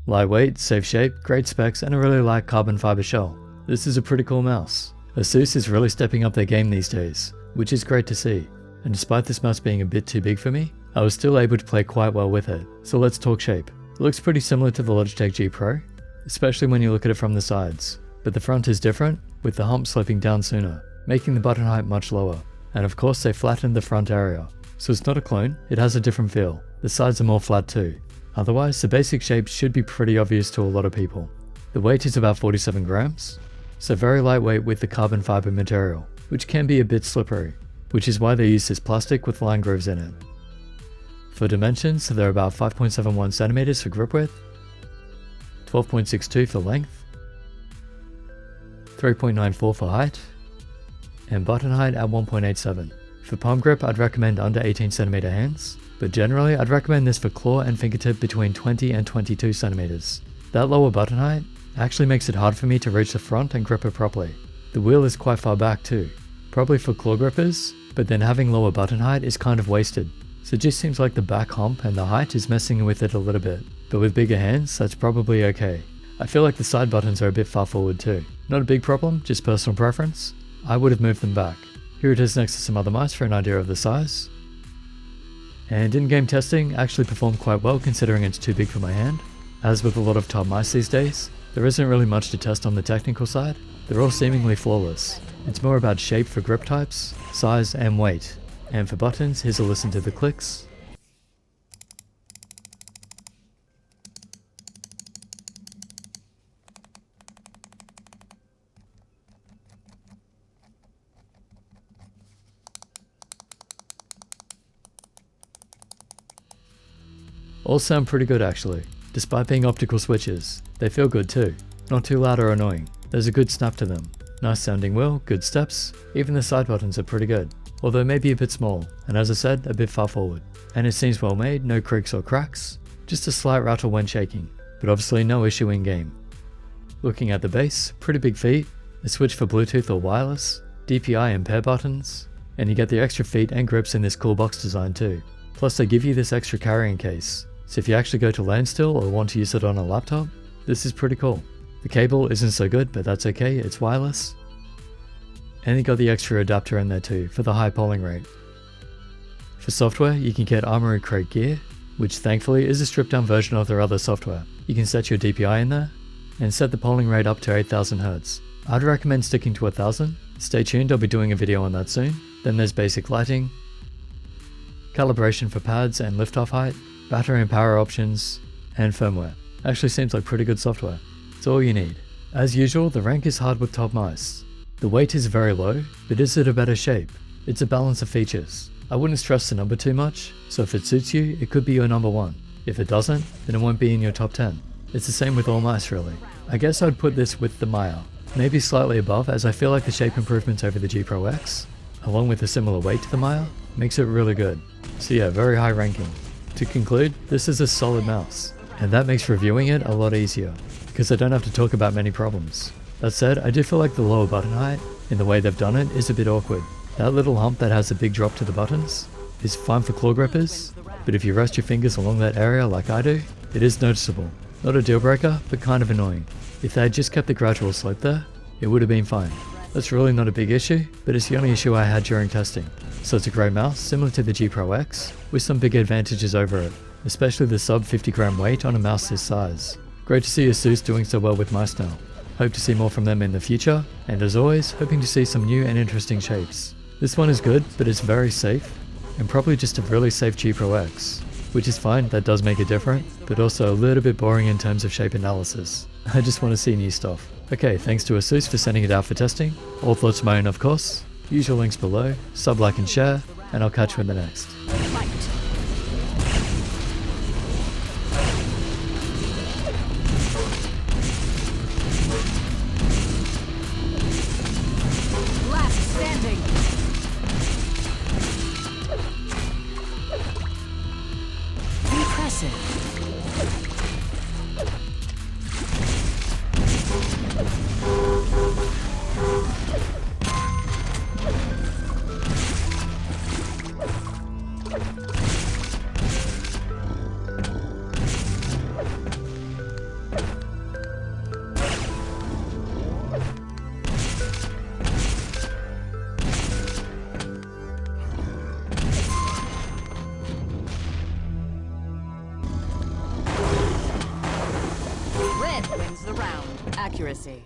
Lightweight, safe shape, great specs, and a really light carbon fiber shell. This is a pretty cool mouse. ASUS is really stepping up their game these days, which is great to see. And despite this mouse being a bit too big for me, I was still able to play quite well with it. So let's talk shape. It looks pretty similar to the Logitech G Pro, especially when you look at it from the sides. But the front is different, with the hump sloping down sooner, making the button height much lower. And of course they flattened the front area. So it's not a clone, it has a different feel. The sides are more flat too. Otherwise, the basic shape should be pretty obvious to a lot of people. The weight is about 47 grams, so very lightweight with the carbon fiber material, which can be a bit slippery, which is why they use this plastic with line grooves in it. For dimensions, they're about 5.71 centimeters for grip width, 12.62 for length, 3.94 for height, and button height at 1.87. For palm grip, I'd recommend under 18cm hands, but generally I'd recommend this for claw and fingertip between 20 and 22 centimeters. That lower button height actually makes it hard for me to reach the front and grip it properly. The wheel is quite far back too, probably for claw grippers, but then having lower button height is kind of wasted. So it just seems like the back hump and the height is messing with it a little bit, but with bigger hands that's probably okay. I feel like the side buttons are a bit far forward too. Not a big problem, just personal preference. I would have moved them back. Here it is next to some other mice for an idea of the size. And in-game testing actually performed quite well considering it's too big for my hand. As with a lot of top mice these days, there isn't really much to test on the technical side. They're all seemingly flawless. It's more about shape for grip types, size and weight. And for buttons, here's a listen to the clicks. All sound pretty good actually, despite being optical switches. They feel good too, not too loud or annoying. There's a good snap to them. Nice sounding wheel, good steps, even the side buttons are pretty good. Although maybe a bit small, and as I said, a bit far forward. And it seems well made, no creaks or cracks, just a slight rattle when shaking, but obviously no issue in game. Looking at the base, pretty big feet, a switch for Bluetooth or wireless, DPI and pair buttons, and you get the extra feet and grips in this cool box design too. Plus they give you this extra carrying case. So if you actually go to land still or want to use it on a laptop, this is pretty cool. The cable isn't so good, but that's okay, it's wireless. And you got the extra adapter in there too, for the high polling rate. For software, you can get Armory Crate Gear, which thankfully is a stripped down version of their other software. You can set your DPI in there, and set the polling rate up to 8000 Hz. I'd recommend sticking to 1000. Stay tuned, I'll be doing a video on that soon. Then there's basic lighting, calibration for pads and liftoff height, battery and power options, and firmware. Actually seems like pretty good software. It's all you need. As usual, the rank is hard with top mice. The weight is very low, but is it a better shape? It's a balance of features. I wouldn't stress the number too much, so if it suits you, it could be your number 1. If it doesn't, then it won't be in your top 10. It's the same with all mice really. I guess I'd put this with the Maya, maybe slightly above, as I feel like the shape improvements over the G Pro X, along with a similar weight to the Maya, makes it really good. So yeah, very high ranking. To conclude, this is a solid mouse, and that makes reviewing it a lot easier, because I don't have to talk about many problems. That said, I do feel like the lower button height, in the way they've done it, is a bit awkward. That little hump that has a big drop to the buttons is fine for claw grippers, but if you rest your fingers along that area like I do, it is noticeable. Not a deal breaker, but kind of annoying. If they had just kept the gradual slope there, it would have been fine. That's really not a big issue, but it's the only issue I had during testing. So it's a great mouse, similar to the G Pro X, with some big advantages over it, especially the sub 50 gram weight on a mouse this size. Great to see ASUS doing so well with mice now. Hope to see more from them in the future, and as always, hoping to see some new and interesting shapes. This one is good, but it's very safe, and probably just a really safe G Pro X, which is fine, that does make it different, but also a little bit boring in terms of shape analysis. I just want to see new stuff. Okay, thanks to ASUS for sending it out for testing. All thoughts are my own of course. Usual links below, sub, like and share, and I'll catch you in the next. Last standing. Impressive. Red wins the round. Accuracy.